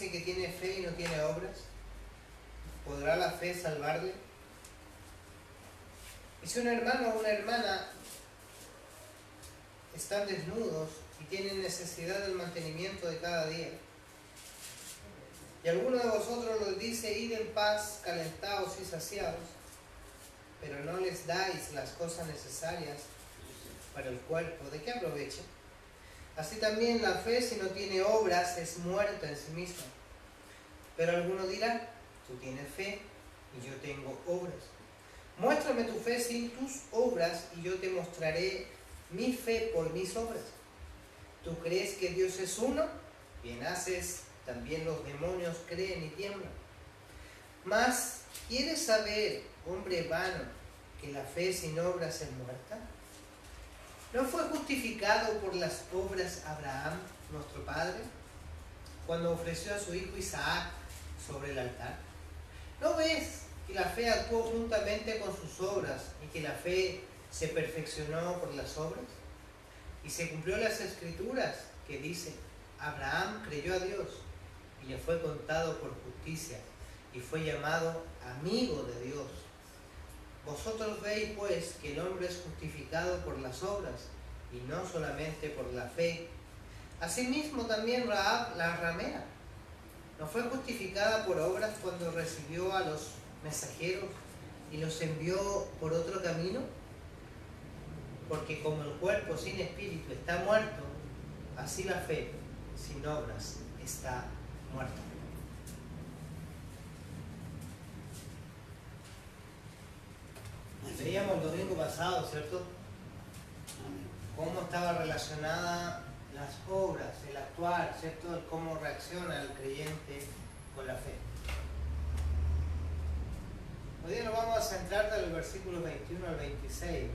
dice que tiene fe y no tiene obras? ¿Podrá la fe salvarle? Y si un hermano o una hermana están desnudos y tienen necesidad del mantenimiento de cada día, y alguno de vosotros les dice: id en paz, calentados y saciados, pero no les dais las cosas necesarias para el cuerpo, ¿de qué aprovecha? Así también la fe, si no tiene obras, es muerta en sí misma. Pero alguno dirá: tú tienes fe y yo tengo obras. Muéstrame tu fe sin tus obras y yo te mostraré mi fe por mis obras. ¿Tú crees que Dios es uno? Bien haces, también los demonios creen y tiemblan. Mas, ¿quieres saber, hombre vano, que la fe sin obras es muerta? ¿No fue justificado por las obras Abraham, nuestro padre, cuando ofreció a su hijo Isaac sobre el altar? ¿No ves que la fe actuó juntamente con sus obras y que la fe se perfeccionó por las obras? Y se cumplió las escrituras que dicen: Abraham creyó a Dios y le fue contado por justicia y fue llamado amigo de Dios. Vosotros veis pues que el hombre es justificado por las obras y no solamente por la fe. Asimismo también Rahab la ramera no fue justificada por obras cuando recibió a los mensajeros y los envió por otro camino. Porque como el cuerpo sin espíritu está muerto, así la fe sin obras está muerta. Veíamos el domingo pasado, ¿cierto? Cómo estaba relacionada las obras, el actuar, ¿cierto? El cómo reacciona el creyente con la fe. Hoy día nos vamos a centrar del versículo 21 al 26.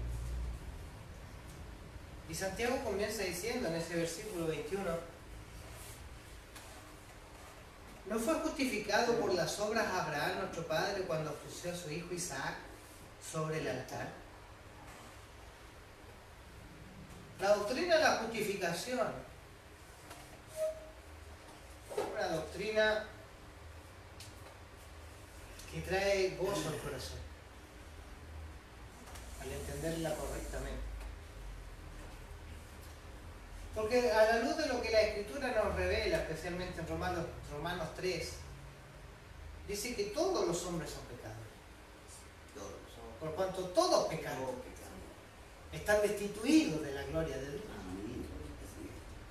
Y Santiago comienza diciendo en ese versículo 21: ¿no fue justificado por las obras Abraham nuestro padre cuando ofreció a su hijo Isaac sobre el altar? La doctrina de la justificación es una doctrina que trae gozo al corazón al entenderla correctamente. Porque a la luz de lo que la Escritura nos revela, especialmente en Romanos 3, dice que todos los hombres son pecadores. Por cuanto todos pecaron, están destituidos de la gloria de Dios.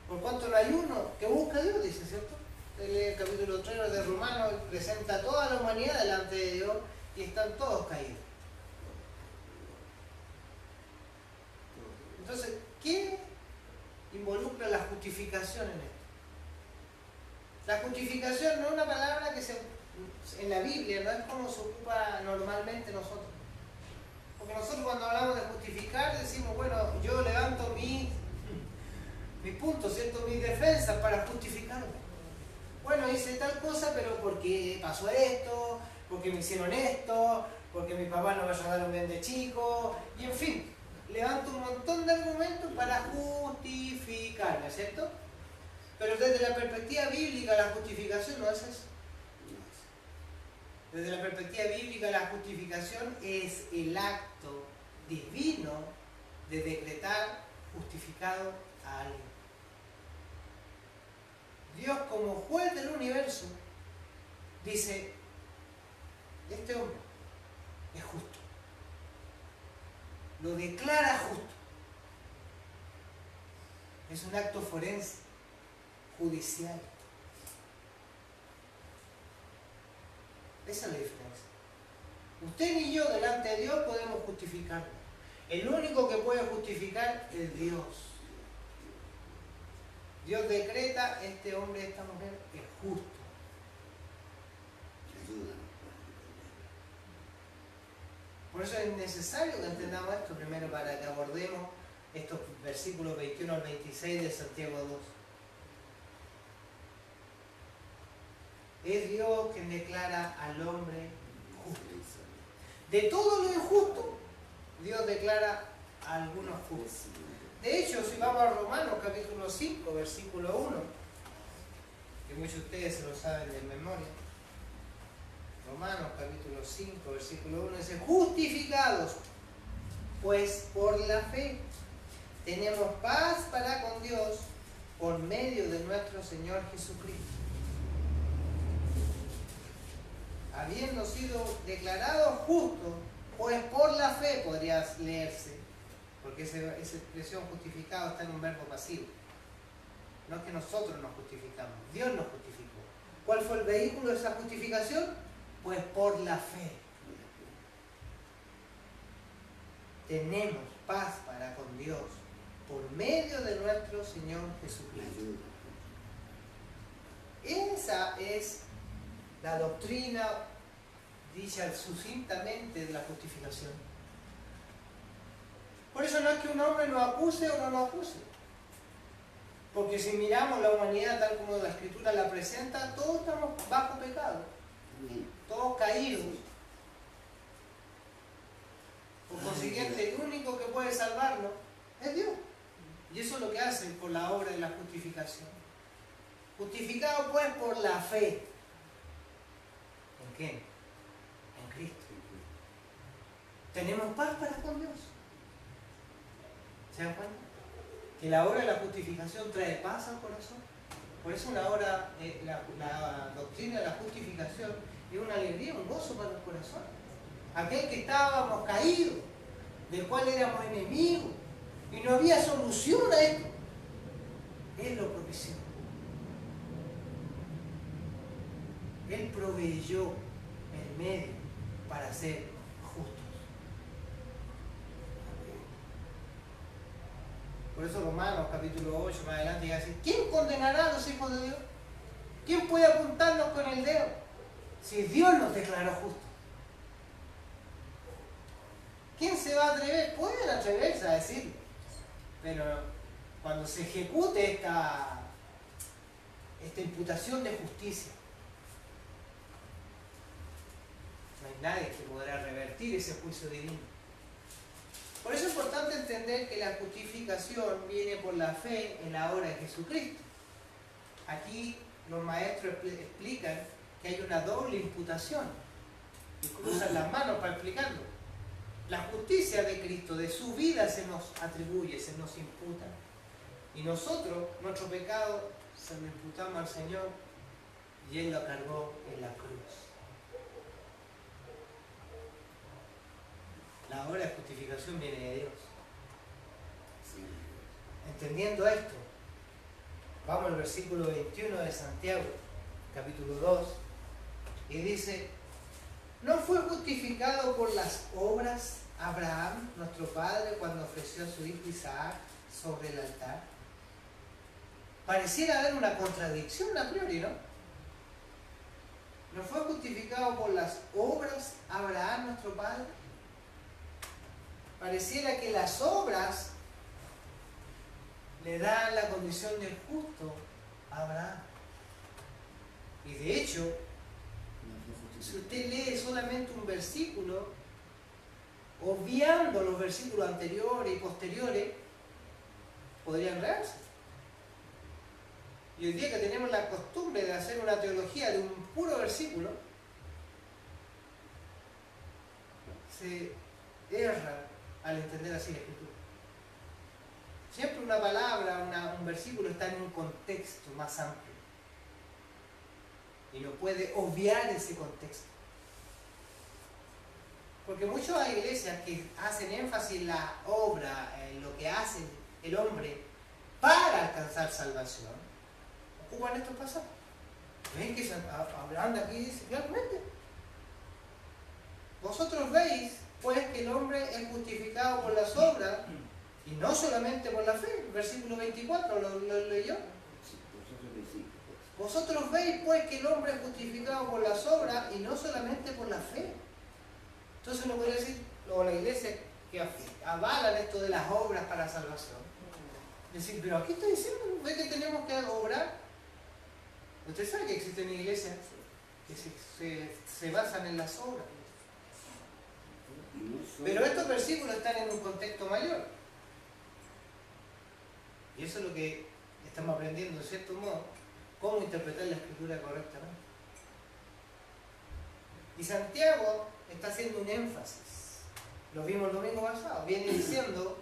Por cuanto no hay uno que busca a Dios, dice, ¿cierto? El capítulo 3 de Romanos presenta a toda la humanidad delante de Dios y están todos caídos. Entonces, ¿qué involucra la justificación en esto? La justificación no es una palabra que en la Biblia no es como se ocupa normalmente nosotros. Porque nosotros cuando hablamos de justificar decimos: bueno, yo levanto mis puntos, ¿cierto? Mis defensas para justificarme. Bueno, hice tal cosa, pero porque pasó esto, porque me hicieron esto, porque mi papá no me ayudaron bien de chico, y en fin, levanto un montón de argumentos para justificarme, ¿cierto? Pero desde la perspectiva bíblica la justificación no es eso. Desde la perspectiva bíblica la justificación es el acto divino de decretar justificado a alguien. Dios, como juez del universo, dice: este hombre es justo. Lo declara justo. Es un acto forense, judicial. Esa es la diferencia. Usted ni yo delante de Dios podemos justificarlo. El único que puede justificar es Dios. Dios decreta: este hombre, esta mujer es justo. Por eso es necesario que entendamos esto primero para que abordemos estos versículos 21 al 26 de Santiago 2. Es Dios quien declara al hombre justo. De todo lo injusto, Dios declara a algunos justos. De hecho, si vamos a Romanos capítulo 5, versículo 1, que muchos de ustedes se lo saben de memoria. Romanos capítulo 5, versículo 1 dice: justificados pues por la fe tenemos paz para con Dios por medio de nuestro Señor Jesucristo. Habiendo sido declarados justos, pues por la fe podría leerse, porque esa expresión justificado está en un verbo pasivo. No es que nosotros nos justificamos, Dios nos justificó. ¿Cuál fue el vehículo de esa justificación? Pues por la fe. Tenemos paz para con Dios por medio de nuestro Señor Jesucristo. Esa es la doctrina dicha sucintamente de la justificación. Por eso no es que un hombre nos acuse o no nos acuse. Porque si miramos la humanidad tal como la Escritura la presenta, todos estamos bajo pecado. Todos caídos. Por consiguiente, el único que puede salvarnos es Dios. Y eso es lo que hacen por la obra de la justificación. Justificado pues por la fe. ¿En qué? En Cristo. Tenemos paz para con Dios. ¿Se dan cuenta? Que la obra de la justificación trae paz al corazón. Por eso la doctrina de la justificación es una alegría, un gozo para el corazón. Aquel que estábamos caídos, del cual éramos enemigos, y no había solución a esto, Él lo propició. Él proveyó el medio para ser justos. Por eso Romanos capítulo 8 más adelante llega a decir: ¿quién condenará a los hijos de Dios? ¿Quién puede apuntarnos con el dedo? Si Dios nos declaró justos. ¿Quién se va a atrever? Pueden atreverse a decirlo, pero cuando se ejecute esta imputación de justicia, no hay nadie que podrá revertir ese juicio divino. Por eso es importante entender que la justificación viene por la fe en la obra de Jesucristo. Aquí los maestros explican que hay una doble imputación y cruzan las manos para explicarlo. La justicia de Cristo, de su vida, se nos atribuye, se nos imputa. Y nosotros, nuestro pecado, se lo imputamos al Señor y Él lo cargó en la cruz. La obra de justificación viene de Dios. Entendiendo esto, vamos al versículo 21 de Santiago, capítulo 2, y dice: ¿no fue justificado por las obras Abraham, nuestro padre, cuando ofreció a su hijo Isaac sobre el altar? Pareciera haber una contradicción a priori, ¿no? ¿no fue justificado por las obras Abraham, nuestro padre? Pareciera que las obras le dan la condición del justo a Abraham. Y de hecho, si usted lee solamente un versículo, obviando los versículos anteriores y posteriores, podría enredarse. Y hoy día que tenemos la costumbre de hacer una teología de un puro versículo, se erra al entender así la Escritura. Siempre una palabra, un versículo está en un contexto más amplio. Y no puede obviar ese contexto. Porque muchas hay iglesias que hacen énfasis en la obra, en lo que hace el hombre para alcanzar salvación. Ocupan estos pasajes. ¿Ven que hablando aquí dice claramente? Vosotros veis, pues, que el hombre es justificado por las obras y no solamente por la fe. El versículo 24 lo leyó. Vosotros veis, pues, que el hombre es justificado por las obras y no solamente por la fe. Entonces uno podría decir, o la iglesia que avalan esto de las obras para salvación. Decir, pero aquí está diciendo, ¿ve que tenemos que obrar? Usted sabe que existen iglesias que se basan en las obras. Pero estos versículos están en un contexto mayor. Y eso es lo que estamos aprendiendo, de cierto modo, cómo interpretar la escritura correctamente. Y Santiago está haciendo un énfasis, lo vimos el domingo pasado, viene diciendo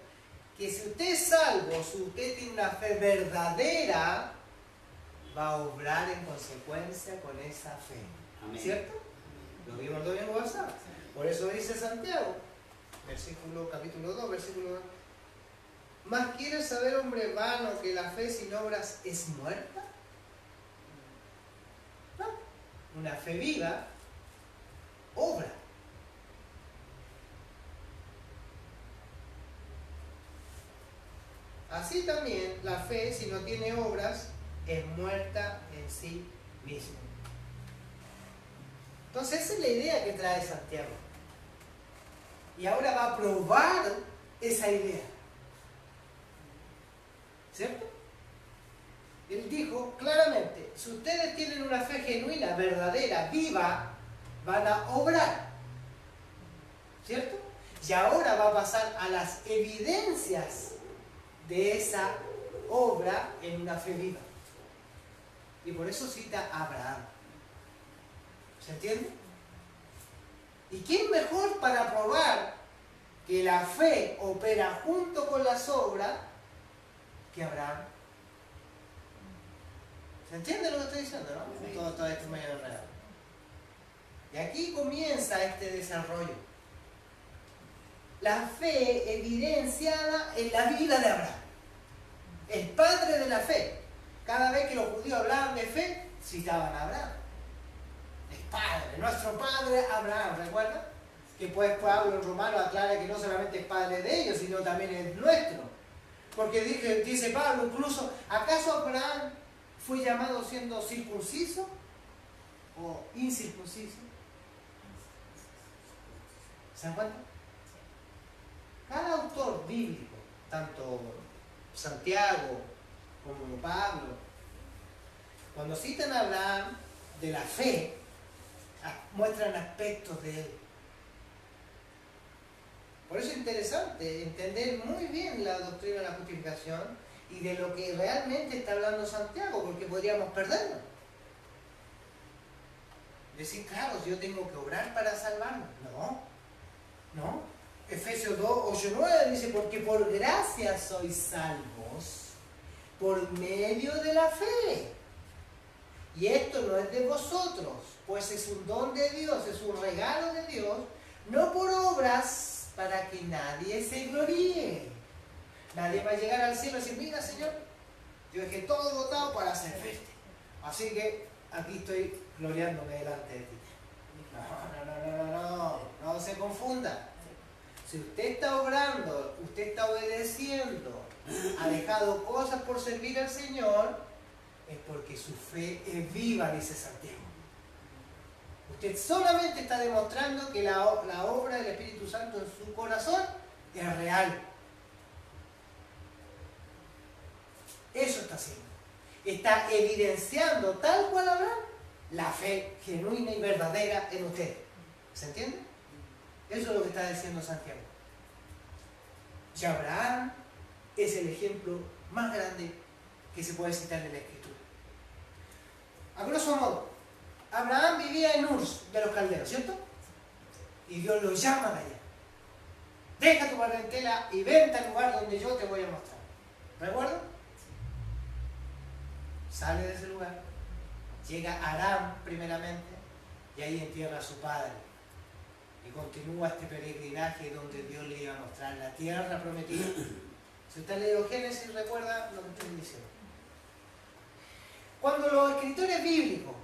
que si usted es salvo, si usted tiene una fe verdadera, va a obrar en consecuencia con esa fe. Amén. ¿Cierto? Lo vimos el domingo pasado. Por eso dice Santiago, capítulo 2, versículo 2. ¿Más quiere saber, hombre vano, que la fe sin obras es muerta? No. Una fe viva obra. Así también la fe, si no tiene obras, es muerta en sí misma. Entonces esa es la idea que trae Santiago. Y ahora va a probar esa idea. ¿Cierto? Él dijo claramente, si ustedes tienen una fe genuina, verdadera, viva, van a obrar. ¿Cierto? Y ahora va a pasar a las evidencias de esa obra en una fe viva. Y por eso cita a Abraham. ¿Se entiende? ¿Y quién mejor para probar que la fe opera junto con las obras que Abraham? ¿Se entiende lo que estoy diciendo, no? Sí. Todo esto es medio enredado. Y aquí comienza este desarrollo. La fe evidenciada en la vida de Abraham. El padre de la fe. Cada vez que los judíos hablaban de fe, citaban a Abraham. El padre, nuestro padre Abraham, ¿recuerdan? Que pues Pablo en Romano aclara que no solamente es padre de ellos, sino también es nuestro. Porque dice Pablo incluso, ¿acaso Abraham fue llamado siendo circunciso o incircunciso? ¿Se dan cuenta? Cada autor bíblico, tanto Santiago como Pablo, cuando citan a Abraham de la fe, muestran aspectos de él. Por eso es interesante entender muy bien la doctrina de la justificación y de lo que realmente está hablando Santiago, porque podríamos perderlo. Decir, claro, yo tengo que obrar para salvarme. No. Efesios 2, 8, 9 dice, porque por gracia sois salvos por medio de la fe. Y esto no es de vosotros, pues es un don de Dios, es un regalo de Dios, no por obras para que nadie se gloríe. Nadie va a llegar al cielo y decir, mira Señor, yo dejé todo votado para servirte. Así que aquí estoy gloriándome delante de ti. No se confunda. Si usted está obrando, usted está obedeciendo, ha dejado cosas por servir al Señor, es porque su fe es viva, dice Santiago. Usted solamente está demostrando que la obra del Espíritu Santo en su corazón es real. Eso está haciendo. Está evidenciando, tal cual Abraham, la fe genuina y verdadera en usted. ¿Se entiende? Eso es lo que está diciendo Santiago. Y Abraham es el ejemplo más grande que se puede citar en la Escritura. A grosso modo, Abraham vivía en Ur de los caldeos, ¿cierto? Y Dios lo llama de allá. Deja tu parentela y vente al lugar donde yo te voy a mostrar. ¿Recuerdan? Sale de ese lugar, llega a Aram primeramente y ahí entierra a su padre. Y continúa este peregrinaje donde Dios le iba a mostrar la tierra prometida. Si usted lee Génesis, recuerda lo que estoy diciendo. Cuando los escritores bíblicos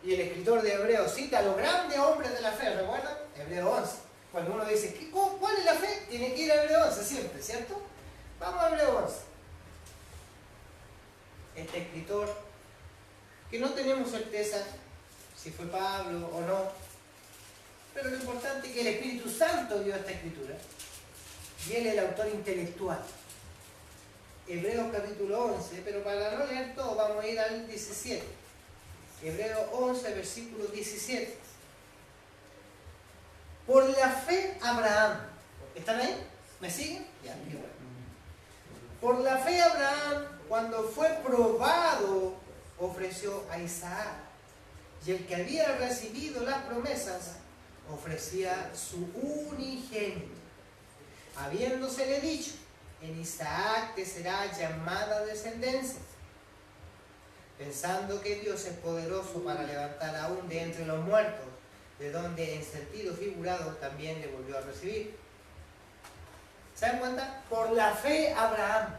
y el escritor de Hebreos cita a los grandes hombres de la fe, ¿recuerdan? Hebreo 11. Cuando uno dice, ¿cuál es la fe? Tiene que ir a Hebreo 11 siempre, ¿cierto? Vamos a Hebreo 11. Este escritor, que no tenemos certeza si fue Pablo o no, pero lo importante es que el Espíritu Santo dio esta escritura y él es el autor intelectual. Hebreos capítulo 11, pero para no leer todo vamos a ir al 17. Hebreos 11, versículo 17. Por la fe Abraham, ¿están ahí? ¿Me siguen? Ya, qué bueno. Por la fe Abraham, cuando fue probado ofreció a Isaac. Y el que había recibido las promesas ofrecía su unigénito, habiéndosele dicho: en Isaac te será llamada descendencia, pensando que Dios es poderoso para levantar aún de entre los muertos, de donde en sentido figurado también le volvió a recibir. ¿Se dan cuenta? Por la fe Abraham,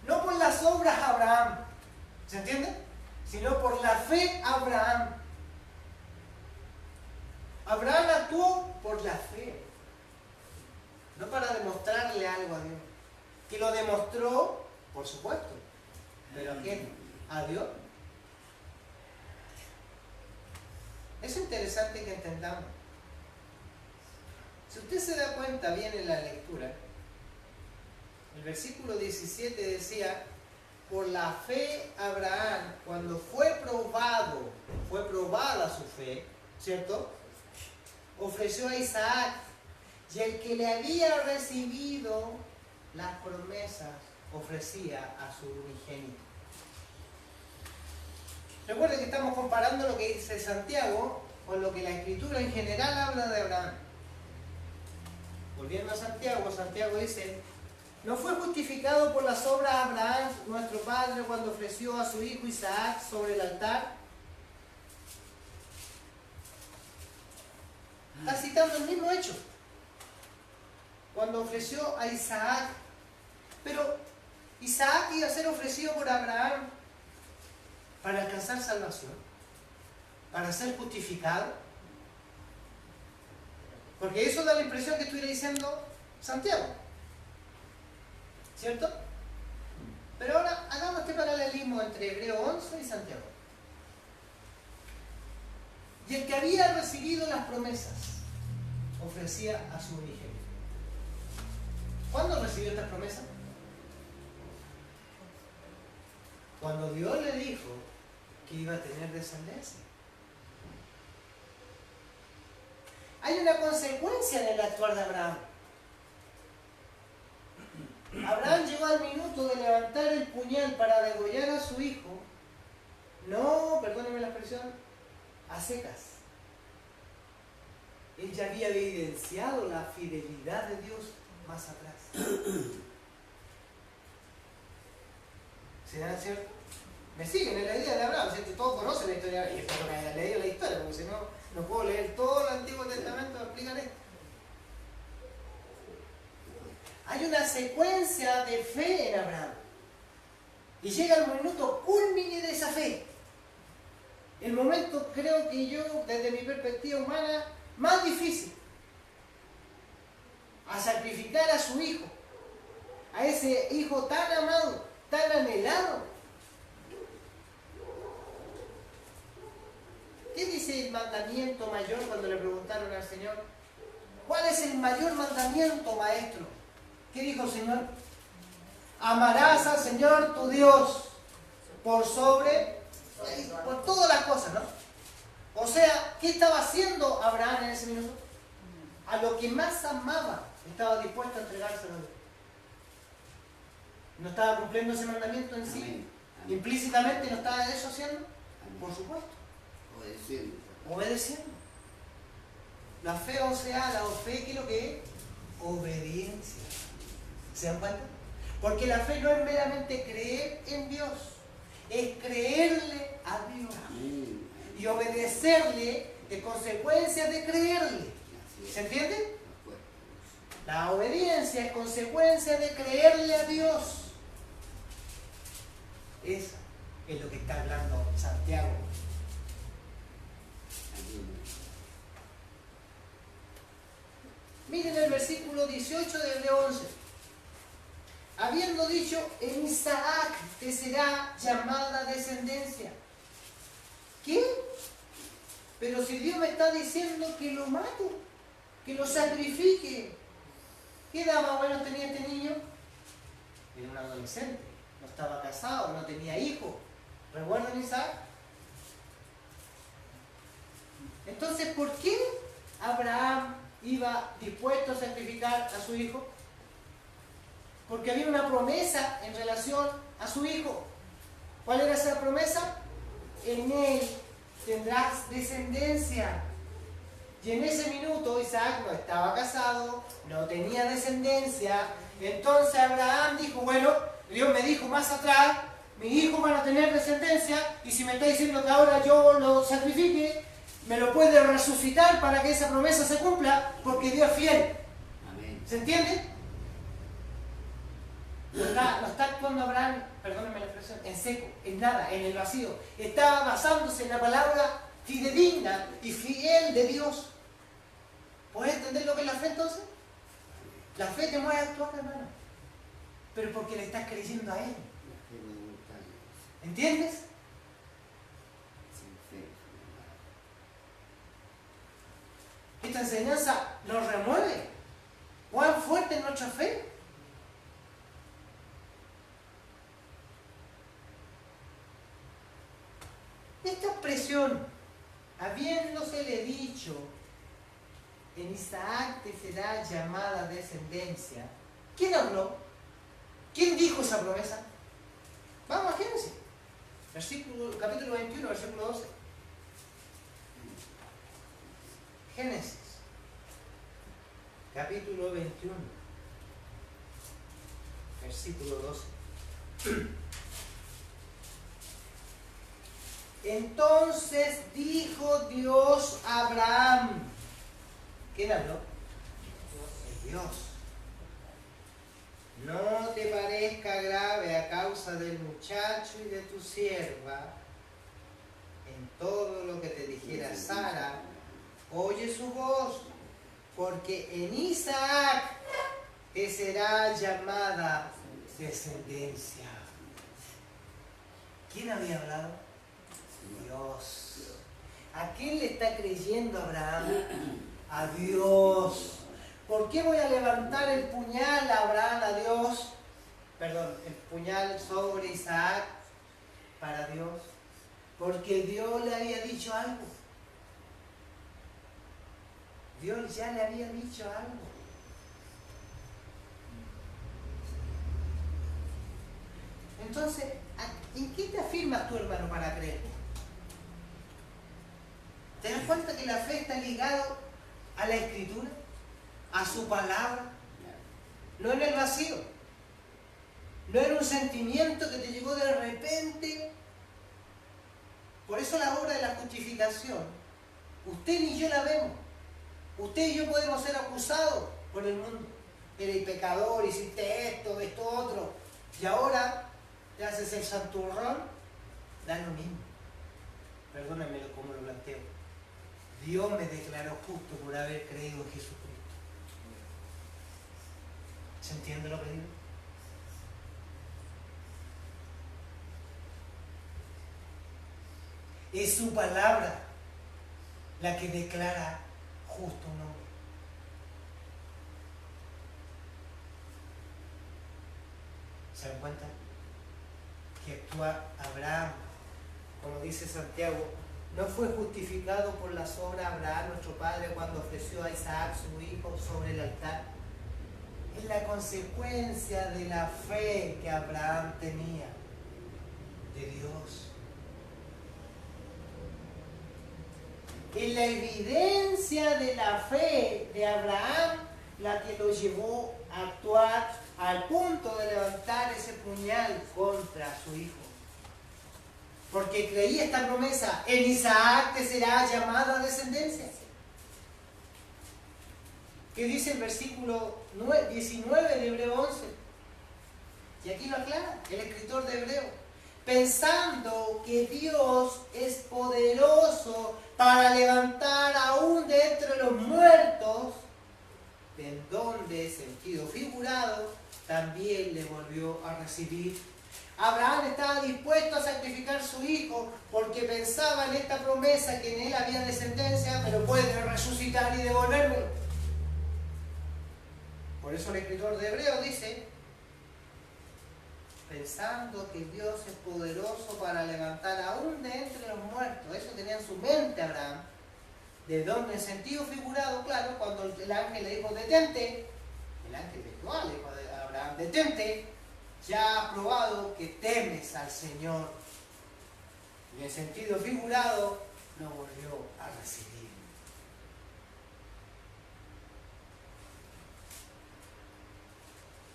no por las obras Abraham, ¿se entiende? Sino por la fe Abraham. Abraham actuó por la fe, no para demostrarle algo a Dios. Que lo demostró, por supuesto, pero ¿a quién? ¿A Dios? Es interesante que entendamos. Si usted se da cuenta bien en la lectura, el versículo 17 decía: por la fe Abraham, cuando fue probada su fe, ¿cierto?, ofreció a Isaac, y el que le había recibido las promesas ofrecía a su unigénito. Recuerden que estamos comparando lo que dice Santiago con lo que la Escritura en general habla de Abraham. Volviendo a Santiago, Santiago dice: ¿no fue justificado por las obras Abraham, nuestro padre, cuando ofreció a su hijo Isaac sobre el altar? Está citando el mismo hecho. Cuando ofreció a Isaac. Pero Isaac iba a ser ofrecido por Abraham para alcanzar salvación, para ser justificado. Porque eso da la impresión que estuviera diciendo Santiago, ¿cierto? Pero ahora hagamos este paralelismo entre Hebreo 11 y Santiago. Y el que había recibido las promesas ofrecía a su unigénito. ¿Cuándo recibió estas promesas? Cuando Dios le dijo que iba a tener descendencia. Hay una consecuencia en el actuar de Abraham. Abraham llegó al minuto de levantar el puñal para degollar a su hijo, no, perdónenme la expresión, a secas. Él ya había evidenciado la fidelidad de Dios más atrás. ¿Se dan cierto? Me siguen en la idea de Abraham, ¿cierto? Todos conocen la historia, y espero que hayan leído la historia, porque si no, no puedo leer todo el Antiguo Testamento para explicar esto. Hay una secuencia de fe en Abraham. Y llega el minuto culmine de esa fe. El momento, creo que yo, desde mi perspectiva humana, más difícil. A sacrificar a su hijo. A ese hijo tan amado, tan anhelado. ¿Qué dice el mandamiento mayor cuando le preguntaron al Señor? ¿Cuál es el mayor mandamiento, maestro? ¿Qué dijo el Señor? Amarás al Señor tu Dios por sobre, por todas las cosas, ¿no? O sea, ¿qué estaba haciendo Abraham en ese minuto? A lo que más amaba, estaba dispuesto a entregárselo a Dios. ¿No estaba cumpliendo ese mandamiento en sí? Amén. Amén. ¿Implícitamente no estaba eso haciendo? Amén. Por supuesto. Obedeciendo. Obedeciendo. La fe, o sea, la fe, ¿qué es lo que es? Obediencia. ¿Se dan cuenta? Porque la fe no es meramente creer en Dios, es creerle a Dios. Amén. Y obedecerle de consecuencia de creerle. ¿Se entiende? La obediencia es consecuencia de creerle a Dios. Eso es lo que está hablando Santiago. Miren el versículo 18 de Hebreo 11. Habiendo dicho, en Isaac te será llamada descendencia. ¿Qué? Pero si Dios me está diciendo que lo mate, que lo sacrifique. ¿Qué edad más o menos tenía este niño? Era un adolescente, no estaba casado, no tenía hijo. ¿Recuerdan Isaac? Entonces, ¿por qué Abraham iba dispuesto a sacrificar a su hijo? Porque había una promesa en relación a su hijo. ¿Cuál era esa promesa? En él tendrás descendencia. Y en ese minuto Isaac no estaba casado, no tenía descendencia. Entonces Abraham dijo, bueno, Dios me dijo más atrás, mis hijos van a tener descendencia, y si me está diciendo que ahora yo lo sacrifique, me lo puede resucitar para que esa promesa se cumpla, porque Dios es fiel. Amén. ¿Se entiende? No está actuando Abraham, perdónenme la expresión, en seco, en nada, en el vacío. Estaba basándose en la palabra fidedigna y fiel de Dios. ¿Puedes entender lo que es la fe entonces? La fe te mueve a actuar, hermano. Pero porque le estás creyendo a Él. ¿Entiendes? Esta enseñanza nos remueve. ¿Cuán fuerte es nuestra fe? Esta expresión, habiéndosele dicho, en Isaac te será llamada descendencia. ¿Quién habló? ¿Quién dijo esa promesa? Vamos a Génesis, capítulo 21, versículo 12. Génesis, capítulo 21, versículo 12. Entonces dijo Dios a Abraham. ¿Quién habló? Dios. No te parezca grave a causa del muchacho y de tu sierva. En todo lo que te dijera Sara, oye su voz, porque en Isaac te será llamada descendencia. ¿Quién había hablado? Dios. ¿A quién le está creyendo Abraham? A Dios. ¿Por qué voy a levantar el puñal a Abraham, a Dios? Perdón, el puñal sobre Isaac para Dios. Porque Dios le había dicho algo. Dios ya le había dicho algo. Entonces, ¿en qué te afirmas tú, hermano, para creer? ¿Te das cuenta que la fe está ligada a la Escritura? A su palabra. No en el vacío. No era un sentimiento que te llegó de repente. Por eso la obra de la justificación, usted ni yo la vemos. Usted y yo podemos ser acusados por el mundo. Eres pecador, hiciste esto, esto, otro. Y ahora te haces el santurrón, da lo mismo. Perdónenme cómo lo planteo. Dios me declaró justo por haber creído en Jesucristo. ¿Se entiende lo que digo? Es su palabra la que declara justo un hombre. ¿Se dan cuenta? Que actúa Abraham, como dice Santiago, no fue justificado por las obras Abraham, nuestro padre, cuando ofreció a Isaac, su hijo, sobre el altar. Es la consecuencia de la fe que Abraham tenía de Dios. Es la evidencia de la fe de Abraham la que lo llevó a actuar al punto de levantar ese puñal contra su hijo. Porque creía esta promesa, en Isaac te será llamada descendencia. ¿Qué dice el versículo 19 de Hebreo 11? Y aquí lo aclara el escritor de Hebreo. Pensando que Dios es poderoso para levantar aún de entre los muertos, de donde, sentido figurado, también le volvió a recibir. Abraham estaba dispuesto a sacrificar a su hijo porque pensaba en esta promesa que en él había descendencia, pero puede resucitar y devolvérmelo. Por eso el escritor de Hebreo dice, pensando que Dios es poderoso para levantar aún de entre los muertos. Eso tenía en su mente Abraham. De donde en sentido figurado, claro, cuando el ángel le dijo detente, el ángel virtual le dijo a Abraham detente, ya has probado que temes al Señor Y en sentido figurado, lo volvió a recibir.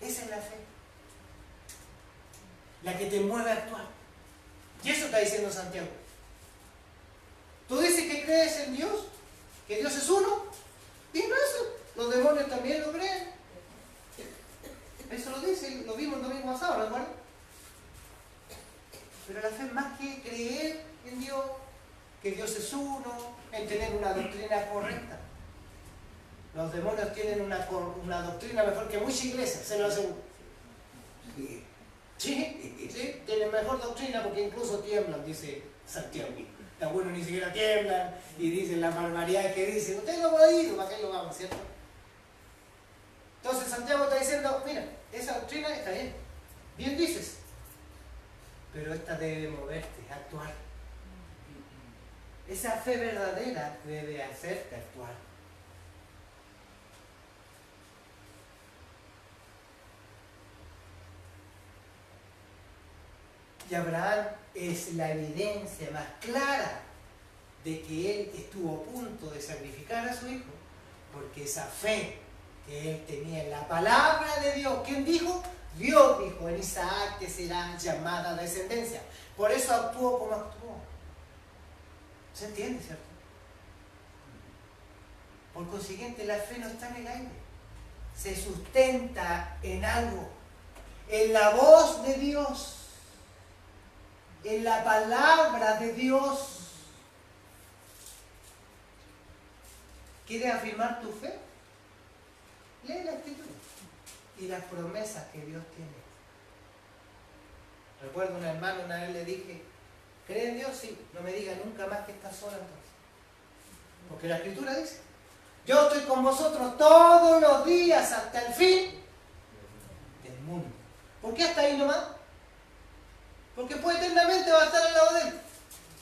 Esa es la fe, la que te mueve a actuar. Y eso está diciendo Santiago. Tú dices que crees en Dios, que Dios es uno, dime eso. Los demonios también lo creen. Eso lo dice, lo vimos el domingo pasado, ¿no es bueno? Pero la fe es más que creer en Dios, que Dios es uno, en tener una doctrina correcta. Los demonios tienen una doctrina mejor que muchas iglesias, se lo aseguro. Sí, tienen mejor doctrina porque incluso tiemblan, dice Santiago. Algunos ni siquiera tiemblan y dicen la barbaridad que dicen. Ustedes no han oído, ¿para qué lo vamos, cierto? Entonces Santiago está diciendo, mira, esa doctrina está bien, bien dices, pero esta debe moverte, actuar. Esa fe verdadera debe hacerte actuar. Y Abraham es la evidencia más clara de que él estuvo a punto de sacrificar a su hijo, porque esa fe que él tenía en la palabra de Dios, ¿quién dijo? Dios dijo, en Isaac te será llamada descendencia. Por eso actuó como actuó. ¿Se entiende, cierto? Por consiguiente, la fe no está en el aire. Se sustenta en algo, en la voz de Dios, en la palabra de Dios. ¿Quieres afirmar tu fe? Lee la Escritura y las promesas que Dios tiene. Recuerdo un hermano, una vez le dije, ¿cree en Dios? Sí. No me diga nunca más que estás sola entonces. Porque la Escritura dice, yo estoy con vosotros todos los días hasta el fin del mundo. ¿Por qué hasta ahí nomás? Porque pues eternamente va a estar al lado de él.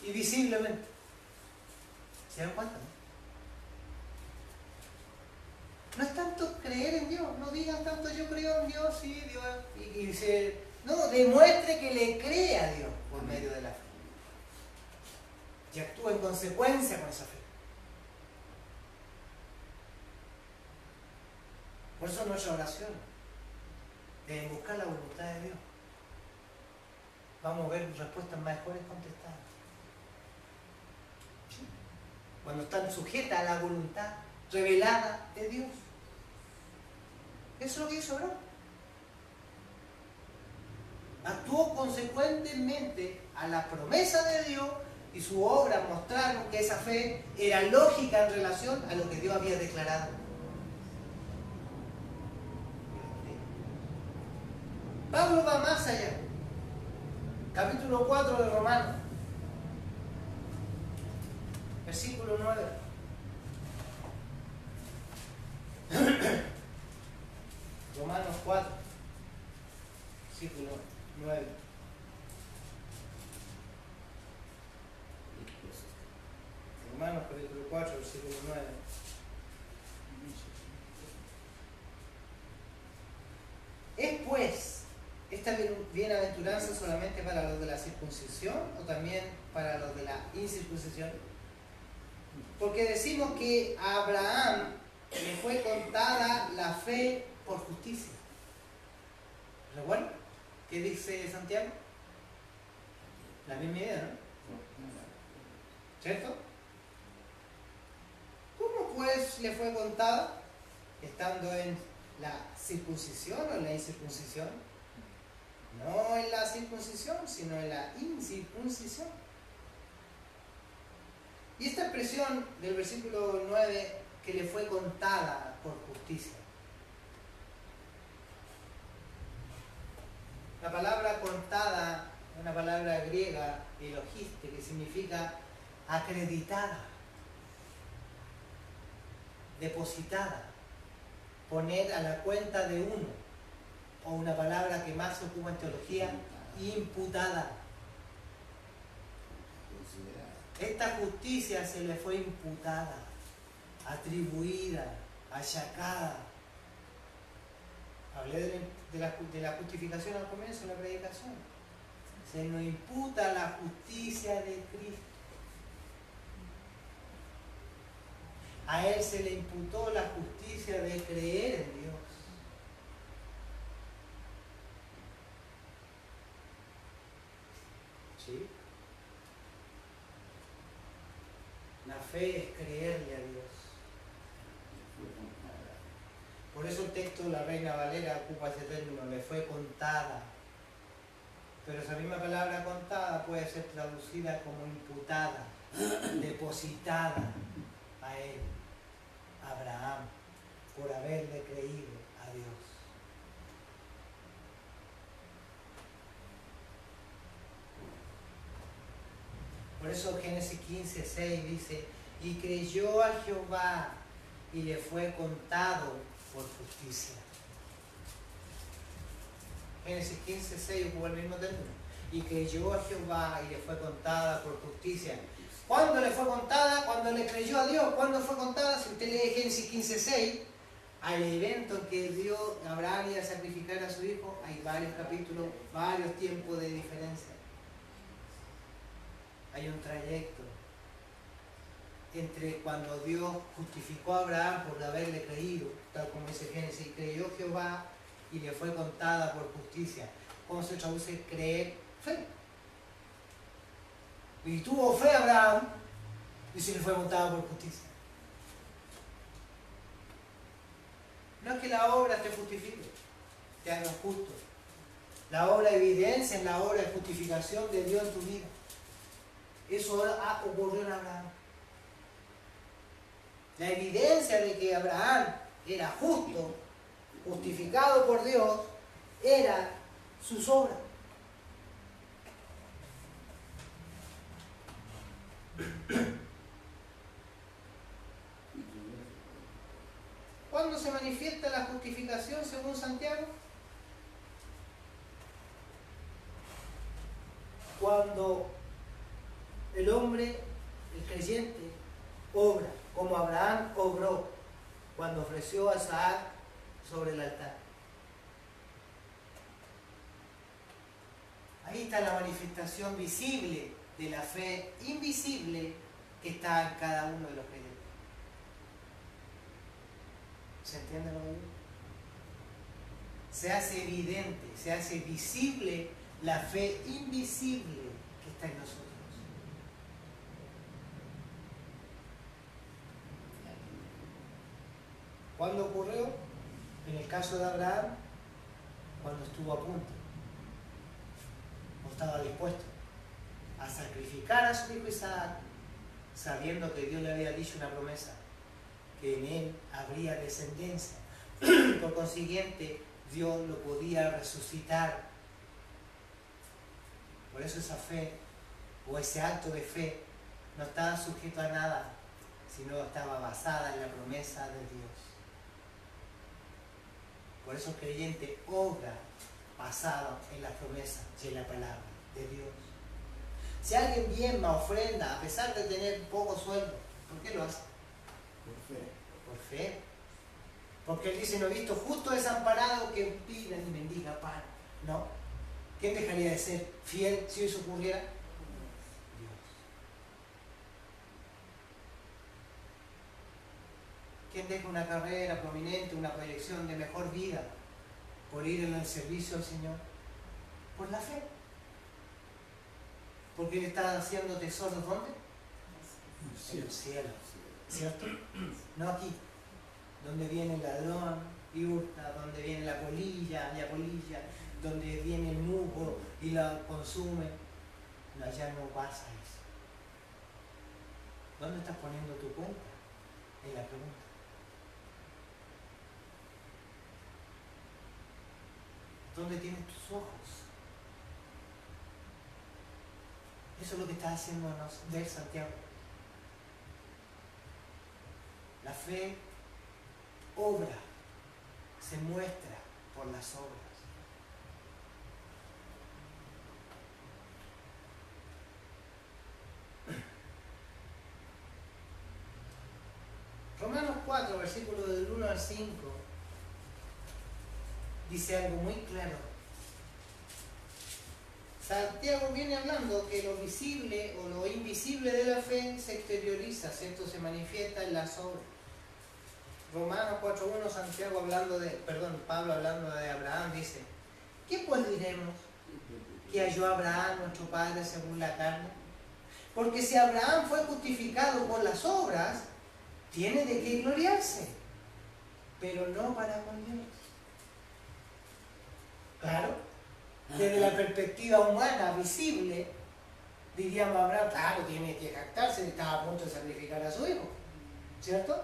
Y visiblemente. ¿Se dan cuenta, no? No es tanto creer en Dios, no digan tanto yo creo en Dios, sí, Dios, no, demuestre que le cree a Dios por medio de la fe. Y actúa en consecuencia con esa fe. Por eso nuestra oración debe buscar la voluntad de Dios. Vamos a ver respuestas mejores contestadas. Cuando están sujetas a la voluntad revelada de Dios. Eso es lo que hizo Abraham. Actuó consecuentemente a la promesa de Dios y su obra mostraron que esa fe era lógica en relación a lo que Dios había declarado. Pablo va más allá. Capítulo 4 de Romanos, versículo 9. Romanos 4, versículo 9. Romanos capítulo 4, versículo 9. ¿Es pues esta bienaventuranza solamente para los de la circuncisión o también para los de la incircuncisión? Porque decimos que a Abraham le fue contada la fe por justicia. ¿Recuerdan? ¿Qué dice Santiago? La misma idea, ¿no? ¿Cierto? ¿Cómo pues le fue contada? Estando en la circuncisión o en la incircuncisión. No en la circuncisión, sino en la incircuncisión. Y esta expresión del versículo 9, que le fue contada por justicia. La palabra contada es una palabra griega, elogiste, que significa acreditada, depositada, poner a la cuenta de uno, o una palabra que más se ocupa en teología, imputada. Esta justicia se le fue imputada, atribuida, achacada. Hablé de la justificación al comienzo de la predicación. Se nos imputa la justicia de Cristo. A Él se le imputó la justicia de creer en Dios. ¿Sí? La fe es creerle a Dios. Por eso el texto de la Reina Valera ocupa ese término, le fue contada. Pero esa misma palabra contada puede ser traducida como imputada, depositada a él, a Abraham, por haberle creído a Dios. Por eso Génesis 15:6 dice, y creyó a Jehová y le fue contado por justicia. Génesis 15:6 ocupa el mismo término. Y creyó a Jehová y le fue contada por justicia. ¿Cuándo le fue contada? Cuando le creyó a Dios. ¿Cuándo fue contada? Si usted lee Génesis 15:6, al evento en que Dios, Abraham iba a sacrificar a su hijo, hay varios capítulos, varios tiempos de diferencia. Hay un trayecto entre cuando Dios justificó a Abraham por haberle creído, tal como dice Génesis, creyó Jehová y le fue contada por justicia. ¿Cómo se traduce creer? Fe. Y tuvo fe Abraham y se le fue contada por justicia. No es que la obra te justifique, te haga justo. La obra evidencia en la obra de justificación de Dios en tu vida. Eso ocurrió en Abraham. La evidencia de que Abraham era justo, justificado por Dios, era sus obras. ¿Cuándo se manifiesta la justificación según Santiago? Cuando el hombre, el creyente, obra, como Abraham obró cuando ofreció a Isaac sobre el altar. Ahí está la manifestación visible de la fe invisible que está en cada uno de los creyentes. ¿Se entiende lo que digo? Se hace evidente, se hace visible la fe invisible que está en nosotros. ¿Cuándo ocurrió? En el caso de Abraham, cuando estuvo a punto, o estaba dispuesto a sacrificar a su hijo Isaac, sabiendo que Dios le había dicho una promesa, que en él habría descendencia. Por consiguiente, Dios lo podía resucitar. Por eso esa fe, o ese acto de fe, no estaba sujeto a nada, sino estaba basada en la promesa de Dios. Por eso el creyente obra basado en la promesa y en la palabra de Dios. Si alguien diezma, ofrenda, a pesar de tener poco sueldo, ¿por qué lo hace? Por fe. Por fe. Porque él dice, no he visto justo desamparado que pida ni mendiga pan. No. ¿Quién dejaría de ser fiel si eso ocurriera? Dios. ¿Quién deja una carrera prominente, una proyección de mejor vida por ir en el servicio al Señor? Por la fe. Porque Él está haciendo tesoros ¿dónde? En el cielo. ¿Cierto? No aquí. Donde viene el ladrón y hurta, donde viene la polilla y apolilla, donde viene el musgo y la consume. No, allá no pasa eso. ¿Dónde estás poniendo tu cuenta? Es la pregunta. ¿Dónde tienes tus ojos? Eso es lo que está haciendo ver Santiago. La fe obra, se muestra por las obras. Romanos 4, versículos del 1 al 5, dice algo muy claro. Santiago viene hablando que lo visible o lo invisible de la fe se exterioriza, ¿cierto? Se manifiesta en las obras. Romanos 4.1, Santiago Pablo hablando de Abraham dice: ¿qué pues diremos? ¿Que halló Abraham nuestro padre según la carne? Porque si Abraham fue justificado por las obras, tiene de qué gloriarse, pero no para con Dios. Claro, desde la perspectiva humana, visible, diríamos Abraham, claro, tiene que jactarse, estaba a punto de sacrificar a su hijo, ¿cierto?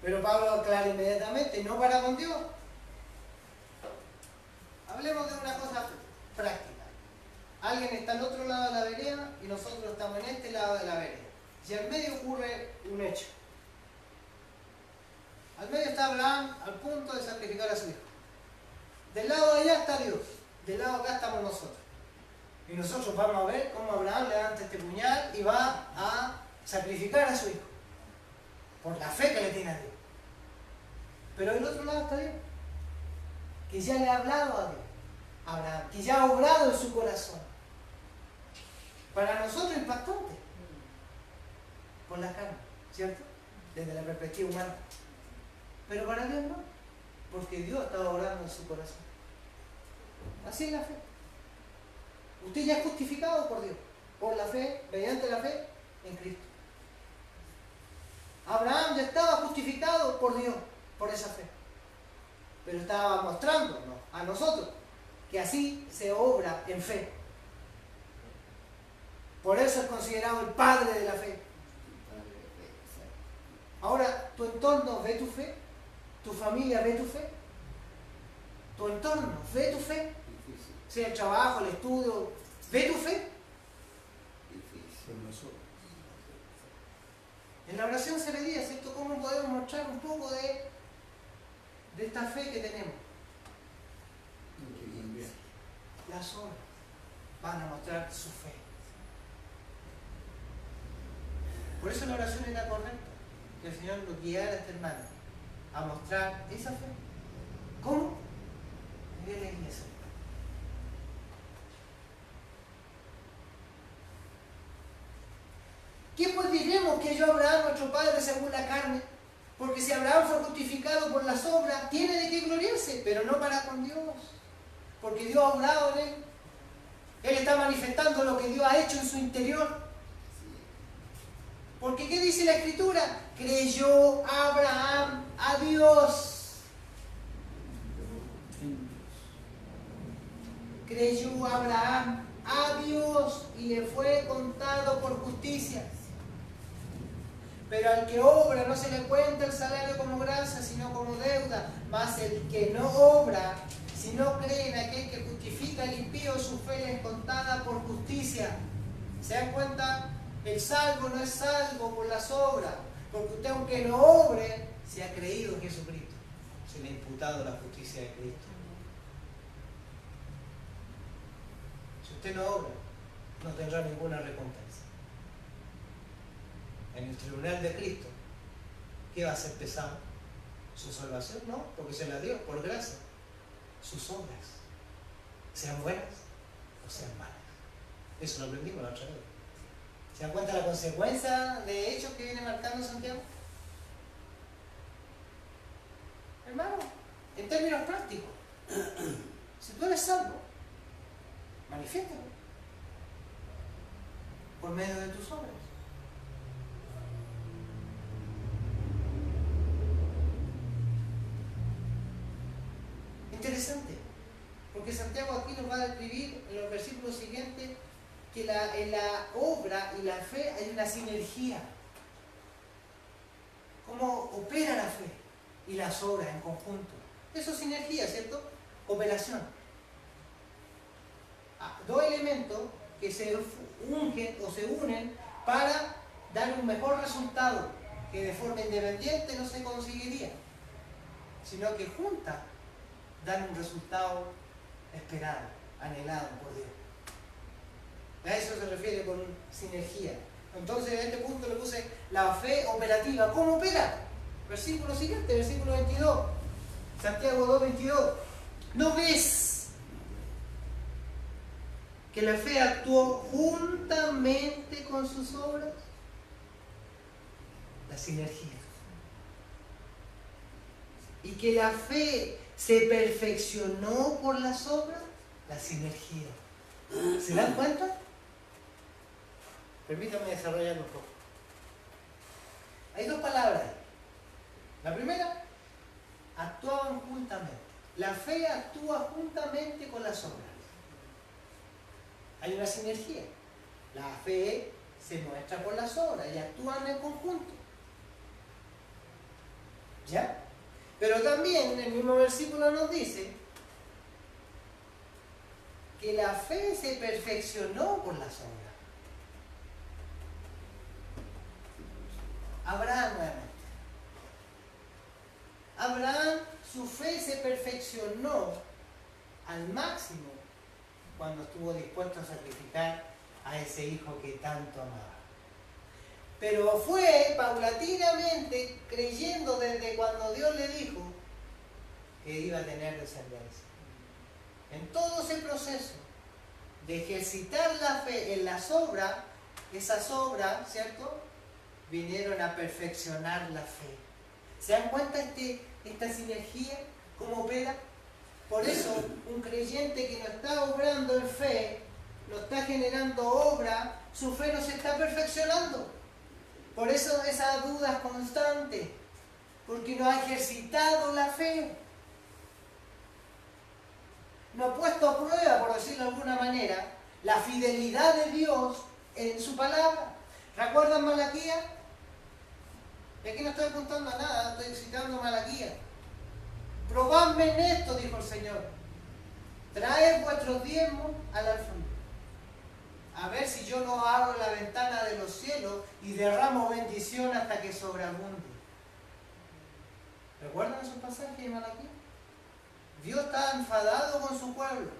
Pero Pablo aclara inmediatamente, no para con Dios. Hablemos de una cosa práctica. Alguien está al otro lado de la vereda y nosotros estamos en este lado de la vereda. Y al medio ocurre un hecho. Al medio está Abraham al punto de sacrificar a su hijo. Del lado de allá está Dios, del lado de acá estamos nosotros. Y nosotros vamos a ver cómo Abraham levanta este puñal y va a sacrificar a su hijo. Por la fe que le tiene a Dios. Pero del otro lado está Dios, que ya le ha hablado a Dios, a Abraham, que ya ha obrado en su corazón. Para nosotros impactante, por la carne, ¿cierto? Desde la perspectiva humana. Pero para Dios no, porque Dios está obrando en su corazón. Así es la fe. Usted ya es justificado por Dios, por la fe, mediante la fe en Cristo. Abraham ya estaba justificado por Dios, por esa fe. Pero estaba mostrándonos a nosotros que así se obra en fe. Por eso es considerado el padre de la fe. Ahora, ¿tu entorno ve tu fe? ¿Tu familia ve tu fe? ¿Tu entorno ve tu fe? Sea el trabajo, el estudio, ¿ve tu fe? En la oración se pedía, ¿cierto? ¿Cómo podemos mostrar un poco de esta fe que tenemos? Las obras van a mostrar su fe. Por eso la oración era correcta, que el Señor lo guiara a este hermano a mostrar esa fe. ¿Cómo? En la iglesia. ¿Qué pues diremos que halló Abraham nuestro padre según la carne? Porque si Abraham fue justificado por las obras, tiene de qué gloriarse, pero no para con Dios. Porque Dios ha obrado en él. Él está manifestando lo que Dios ha hecho en su interior. Porque ¿qué dice la Escritura? Creyó Abraham a Dios. Creyó Abraham a Dios y le fue contado por justicia. Pero al que obra no se le cuenta el salario como gracia, sino como deuda. Mas el que no obra, si no cree en aquel que justifica al impío, su fe le es contada por justicia. ¿Se dan cuenta? El salvo no es salvo por las obras, porque usted, aunque no obre, se ha creído en Jesucristo. Se le ha imputado la justicia de Cristo. Si usted no obra, no tendrá ninguna recompensa. En el tribunal de Cristo, ¿qué va a ser pesado? ¿Su salvación? No, porque se la dio por gracia. Sus obras, sean buenas o sean malas. Eso lo aprendimos la otra vez. ¿Se dan cuenta la consecuencia de hechos que viene marcando Santiago? Hermano, en términos prácticos, si tú eres salvo, manifiéstalo por medio de tus obras. Interesante, porque Santiago aquí nos va a describir en los versículos siguientes que en la obra y la fe hay una sinergia. ¿Cómo opera la fe y las obras en conjunto? Eso es sinergia, ¿cierto? Operación. Dos elementos que se ungen o se unen para dar un mejor resultado que de forma independiente no se conseguiría, sino que juntas dan un resultado esperado, anhelado por Dios. A eso se refiere con sinergia. Entonces, en este punto le puse la fe operativa. ¿Cómo opera? Versículo siguiente, versículo 22. Santiago 2:22. ¿No ves que la fe actuó juntamente con sus obras? La sinergia. Y que la fe se perfeccionó por las obras, la sinergia. ¿Se dan cuenta? Permítanme desarrollar un poco. Hay dos palabras. La primera, actuaban juntamente. La fe actúa juntamente con las obras. Hay una sinergia. La fe se muestra por las obras y actúan en conjunto. ¿Ya? Pero también el mismo versículo nos dice que la fe se perfeccionó por las obras. Abraham nuevamente. Abraham, su fe se perfeccionó al máximo cuando estuvo dispuesto a sacrificar a ese hijo que tanto amaba. Pero fue paulatinamente creyendo desde cuando Dios le dijo que iba a tener descendencia. En todo ese proceso de ejercitar la fe en las obras, esas obras, ¿cierto?, vinieron a perfeccionar la fe. ¿Se dan cuenta esta sinergia? ¿Cómo opera? Por eso, un creyente que no está obrando en fe, no está generando obra, su fe no se está perfeccionando. Por eso esa duda constante, porque no ha ejercitado la fe. No ha puesto a prueba, por decirlo de alguna manera, la fidelidad de Dios en su palabra. ¿Recuerdan Malaquías? Y aquí no estoy apuntando a nada, estoy citando Malaquías. Probadme en esto, dijo el Señor. Traed vuestros diezmos al alfolí. A ver si yo no abro la ventana de los cielos y derramo bendición hasta que sobreabunde. ¿Recuerdan esos pasajes de Malaquías? Dios está enfadado con su pueblo,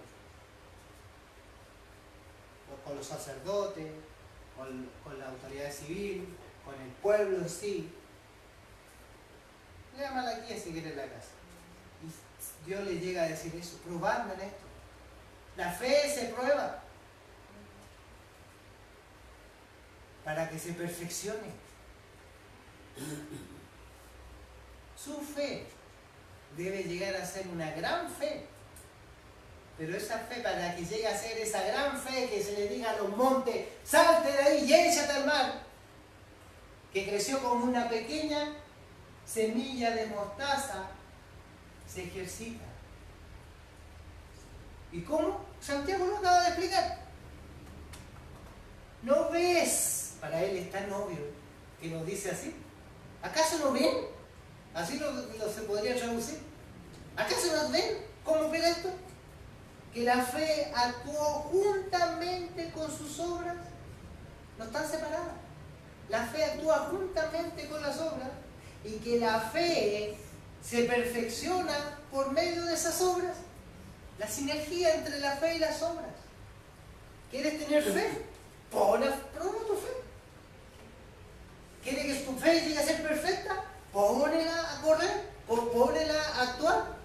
con los sacerdotes, con la autoridad civil, con el pueblo en sí. Lea Malaquías si quiere en la casa. Y Dios le llega a decir eso, probadme en esto. La fe se prueba para que se perfeccione. Su fe debe llegar a ser una gran fe. Pero esa fe, para que llegue a ser esa gran fe, que se le diga a los montes, salte de ahí y échate al mar, que creció como una pequeña semilla de mostaza, se ejercita. ¿Y cómo? Santiago lo acaba de explicar. ¿No ves? Para él es tan obvio que nos dice así. ¿Acaso no ven? Así se podría traducir. ¿Acaso no ven cómo opera esto? Que la fe actuó juntamente con sus obras. No están separadas. La fe actúa juntamente con las obras y que la fe se perfecciona por medio de esas obras. La sinergia entre la fe y las obras. ¿Quieres tener fe? Prueba tu fe. ¿Quieres que tu fe llegue a ser perfecta? Pónela a correr, pónela a actuar.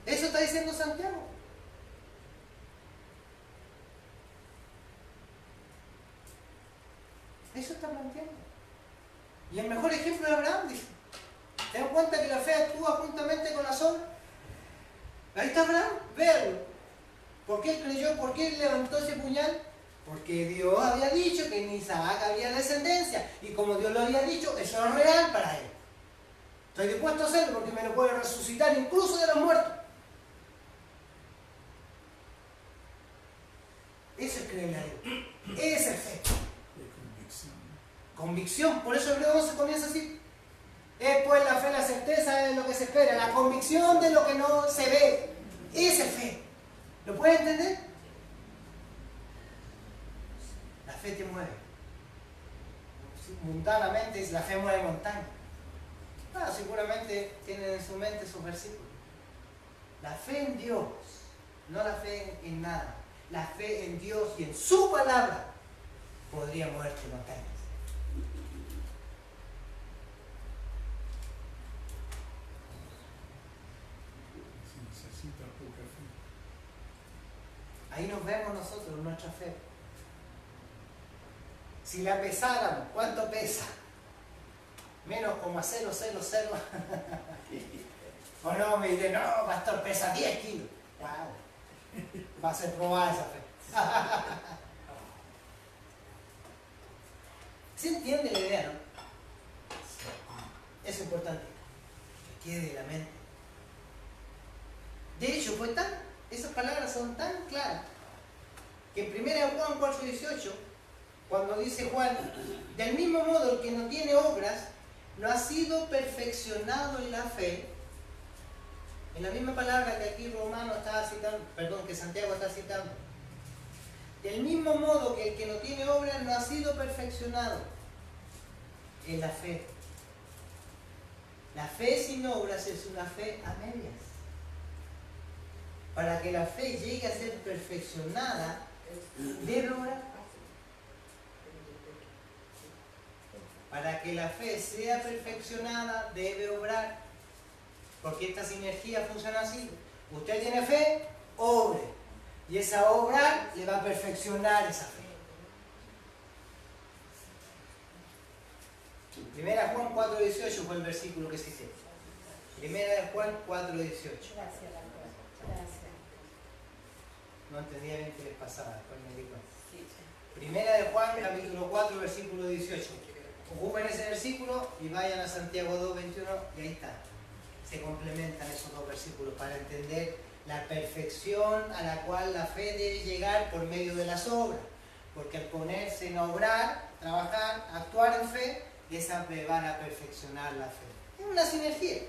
Eso está diciendo Santiago. Eso está planteando. Y el mejor ejemplo de Abraham, dice. ¿Te das cuenta que la fe actúa juntamente con las obras? Ahí está Abraham, véanlo. ¿Por qué él creyó? ¿Por qué él levantó ese puñal? Porque Dios había dicho que en Isaac había descendencia. Y como Dios lo había dicho, eso es real para él. Estoy dispuesto a hacerlo porque me lo puede resucitar incluso de los muertos. Eso es creerle a Dios. Esa es fe. Convicción. Por eso Hebreo 11 comienza así. Es pues la fe, la certeza de lo que se espera, la convicción de lo que no se ve. Esa es fe. ¿Lo puedes entender? La fe te mueve. Mundanamente la fe mueve montañas. Seguramente tienen en su mente esos versículos. La fe en Dios, no la fe en nada. La fe en Dios y en su palabra podría moverte montañas. Ahí nos vemos nosotros, nuestra fe. Si la pesáramos, ¿cuánto pesa? Menos como 0,000. O no, me dice, no, pastor, pesa 10 kilos. Wow. Va a ser probada esa fe. ¿Se entiende la idea, no? Es importante que quede en la mente. De hecho, esas palabras son tan claras que en 1 Juan 4:18, cuando dice Juan, del mismo modo el que no tiene obras, no ha sido perfeccionado en la fe. En la misma palabra que aquí Romano estaba citando, perdón, que Santiago está citando. Del mismo modo que el que no tiene obras no ha sido perfeccionado en la fe. La fe sin obras es una fe a medias. Para que la fe llegue a ser perfeccionada, debe obrar. Para que la fe sea perfeccionada, debe obrar. Porque esta sinergia funciona así. Usted tiene fe, obre. Y esa obra le va a perfeccionar esa fe. 1 Juan 4:18 fue el versículo que cité. 1 Juan 4:18. Gracias. No entendía bien qué les pasaba, después me di cuenta. 1 Juan capítulo 4, versículo 18. Ocupen ese versículo y vayan a Santiago 2:21 y ahí está. Se complementan esos dos versículos para entender la perfección a la cual la fe debe llegar por medio de las obras. Porque al ponerse en obrar, trabajar, actuar en fe, esas van a perfeccionar la fe. Es una sinergia.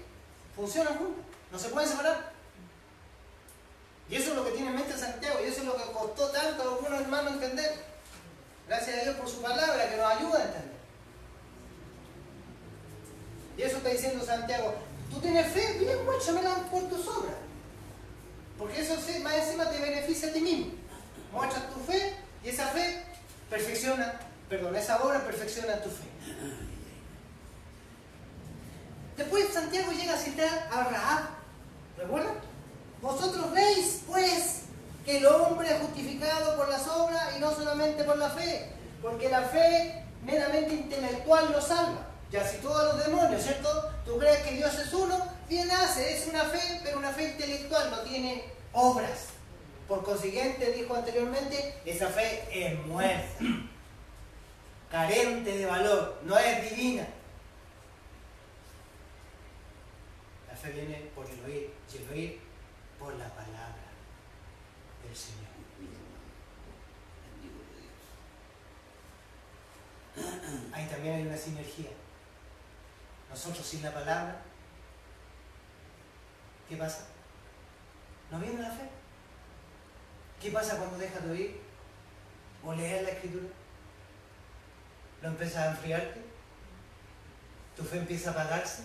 Funcionan juntos. No se pueden separar. Y eso es lo que tiene en mente Santiago. Y eso es lo que costó tanto a algunos hermanos entender. Gracias a Dios por su palabra que nos ayuda a entender. Y eso está diciendo Santiago. ¿Tú tienes fe? Bien, muéstramela por tus obras. Porque eso más encima te beneficia a ti mismo. Muestras tu fe y esa fe esa obra perfecciona tu fe. Después Santiago llega a citar a Rahab. ¿Recuerdan? Vosotros veis, pues, que el hombre es justificado por las obras y no solamente por la fe. Porque la fe meramente intelectual no salva. Ya si todos los demonios, ¿cierto? Tú crees que Dios es uno, bien hace, es una fe, pero una fe intelectual, no tiene obras. Por consiguiente, dijo anteriormente, esa fe es muerta, carente de valor, no es divina. La fe viene por el oír, y el oír por la palabra del Señor. Ahí también hay una sinergia. Nosotros sin la palabra, ¿qué pasa? ¿No viene la fe? ¿Qué pasa cuando dejas de oír o leer la Escritura? ¿No empiezas a enfriarte? ¿Tu fe empieza a apagarse?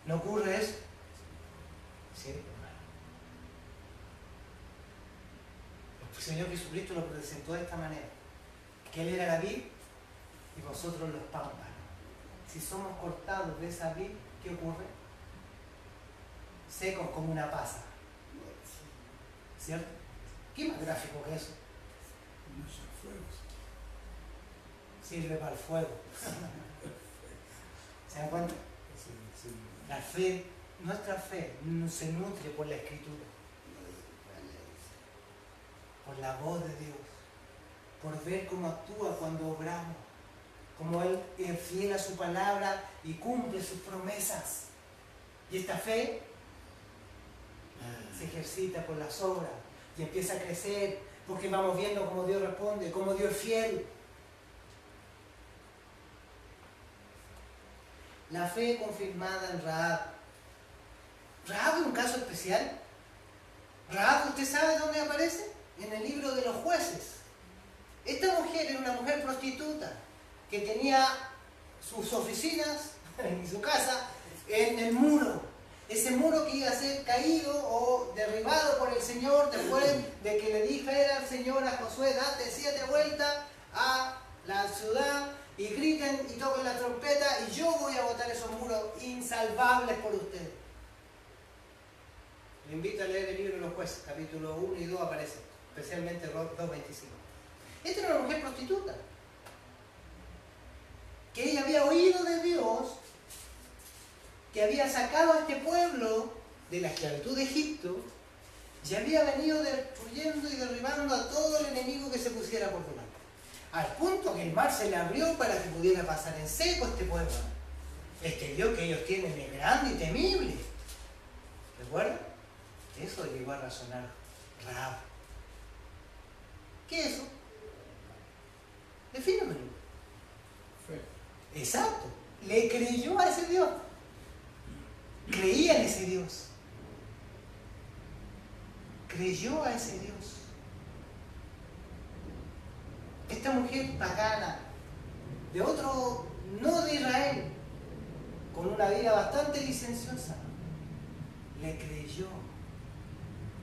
¿No ocurre eso? Sí, hermano. El Señor Jesucristo lo presentó de esta manera. Que Él era la vid y vosotros los pámpanos. Si somos cortados de esa vid, ¿qué ocurre? Secos como una pasa. ¿Cierto? ¿Qué más gráfico que eso? Sirve para el fuego. ¿Se dan cuenta? La fe, nuestra fe se nutre por la Escritura, por la voz de Dios, por ver cómo actúa cuando obramos, cómo Él es fiel a su palabra y cumple sus promesas. Y esta fe se ejercita por las obras y empieza a crecer porque vamos viendo cómo Dios responde, cómo Dios es fiel. La fe confirmada en Rahab. Rahab es un caso especial. Rahab, ¿usted sabe dónde aparece? En el libro de los jueces. Esta mujer era una mujer prostituta que tenía sus oficinas en su casa en el muro. Ese muro que iba a ser caído o derribado por el Señor después de que le dijera al Señor a Josué, date 7 vueltas a la ciudad y griten y toquen la trompeta y yo voy a botar esos muros insalvables por ustedes. Le invito a leer el libro de los jueces, capítulo 1 y 2 aparece, especialmente 2:25. Esta era una mujer prostituta, que ella había oído de Dios, que había sacado a este pueblo de la esclavitud de Egipto y había venido destruyendo y derribando a todo el enemigo que se pusiera por delante. Al punto que el mar se le abrió para que pudiera pasar en seco este pueblo. Este Dios que ellos tienen es grande y temible. ¿Recuerdan? Eso llegó a razonar Rahab. ¿Qué es eso? Defínemelo. Exacto. Le creyó a ese Dios. Creía en ese Dios. Creyó a ese Dios. Esta mujer pagana, de otro, no de Israel, con una vida bastante licenciosa, le creyó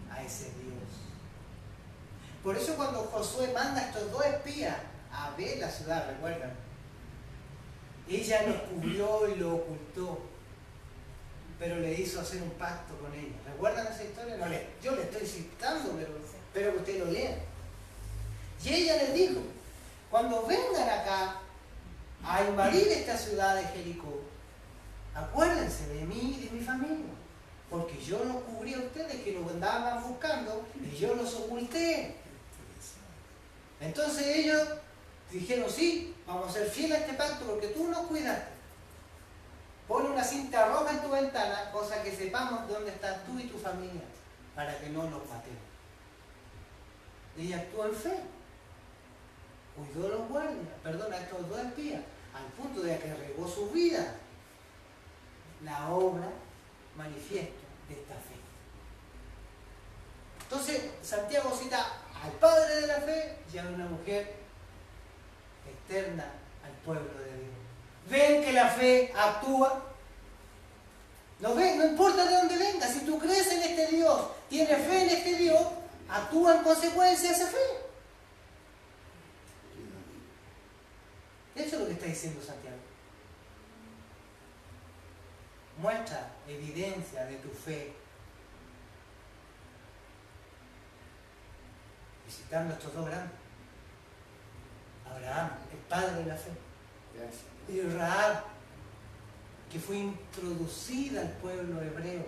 a ese Dios. Por eso cuando Josué manda a estos dos espías a ver la ciudad, ¿recuerdan? Ella lo cubrió y lo ocultó, pero le hizo hacer un pacto con ella. ¿Recuerdan esa historia? No, yo le estoy citando, pero espero que ustedes lo lean. Y ella les dijo, cuando vengan acá a invadir esta ciudad de Jericó, acuérdense de mí y de mi familia, porque yo los cubrí a ustedes que los andaban buscando y yo los oculté. Entonces ellos dijeron, sí, vamos a ser fieles a este pacto porque tú nos cuidaste. Pon una cinta roja en tu ventana, cosa que sepamos dónde estás tú y tu familia, para que no los matemos. Ella actuó en fe. Cuidó a los guardias, a estos dos espías, al punto de que arriesgó su vida. La obra manifiesto de esta fe. Entonces, Santiago cita al padre de la fe y a una mujer externa al pueblo de Dios. ¿Ven que la fe actúa? ¿Lo ven? No importa de dónde venga, si tú crees en este Dios, tienes fe en este Dios, actúa en consecuencia de esa fe. Eso es lo que está diciendo Santiago. Muestra evidencia de tu fe. Visitando a estos dos grandes. Abraham, el padre de la fe. Y Rahab, que fue introducida al pueblo hebreo,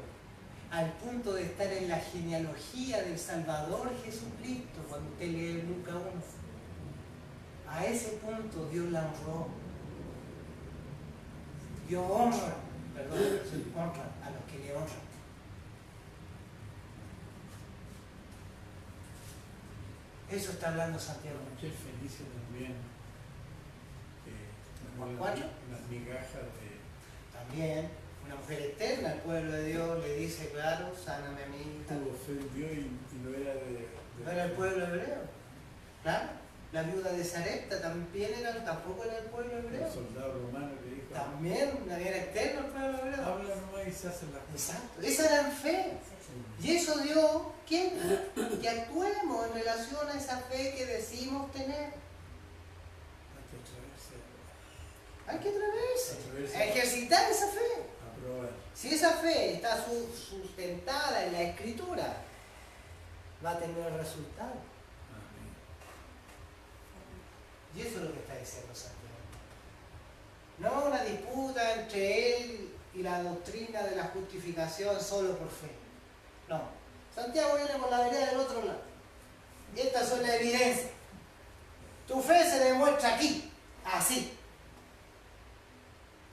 al punto de estar en la genealogía del Salvador Jesucristo, cuando usted lee Lucas 1. A ese punto Dios la honró. Dios honra a los que le honran. Eso está hablando Santiago. Mujer feliz también. ¿Cuatro? Las migajas de... También, una mujer eterna, el pueblo de Dios le dice, claro, sáname a mi hija. Tuvo fe en Dios y no era de... No era el pueblo hebreo. Claro. La viuda de Sarepta también tampoco era el pueblo hebreo. El soldado romano que dijo... También era externo el pueblo hebreo. Habla nomás y se hacen las cosas. Exacto. Esa era en fe. Y eso dio, ¿quién? Que actuemos en relación a esa fe que decimos tener. Hay que atreverse. A ejercitar esa fe. Aprobar. Si esa fe está sustentada en la Escritura, va a tener resultado. Amén. Y eso es lo que está diciendo Santiago. No una disputa entre él y la doctrina de la justificación solo por fe. No. Santiago viene por la vereda del otro lado. Y estas son las evidencias. Tu fe se demuestra aquí, así.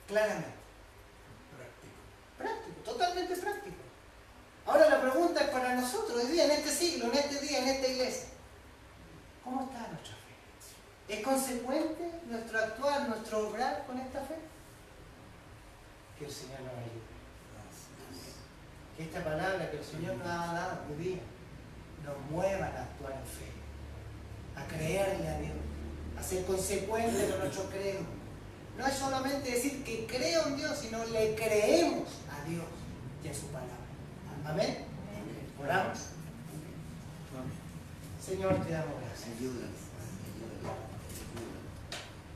Claramente. Práctico, totalmente práctico. Ahora la pregunta es para nosotros hoy día, en este siglo, en este día, en esta iglesia. ¿Cómo está nuestra fe? ¿Es consecuente nuestro actuar, nuestro obrar con esta fe? Que el Señor nos ayude. Que esta palabra que el Señor nos ha dado hoy día nos mueva a actuar en fe, a creerle a Dios, a ser consecuente con nuestro credo. No es solamente decir que creo en Dios, sino le creemos a Dios y a su palabra. Amén. Oramos. Señor, te damos gracias.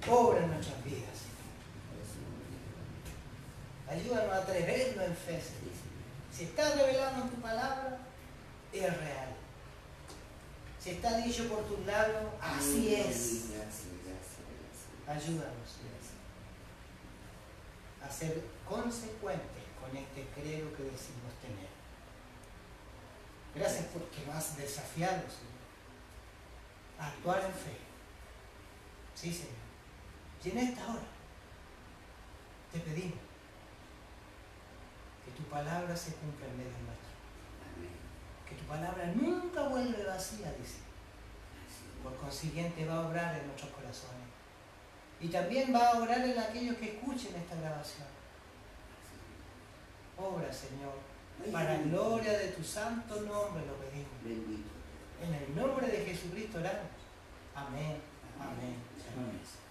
Obra en nuestras vidas. Ayúdanos a atrevernos en fe, Señor. Si está revelando en tu palabra, es real. Si está dicho por tus labios, así es. Ayúdanos, Dios, a ser consecuentes con este credo que decimos tener. Gracias porque nos has desafiado, Señor, a actuar en fe. Sí, Señor. Y en esta hora te pedimos que tu palabra se cumpla en medio nuestro. Que tu palabra nunca vuelve vacía, dice. Por consiguiente va a obrar en nuestros corazones. Y también va a obrar en aquellos que escuchen esta grabación. Obra, Señor, para gloria de tu santo nombre lo pedimos. En el nombre de Jesucristo oramos. Amén. Amén. Amén.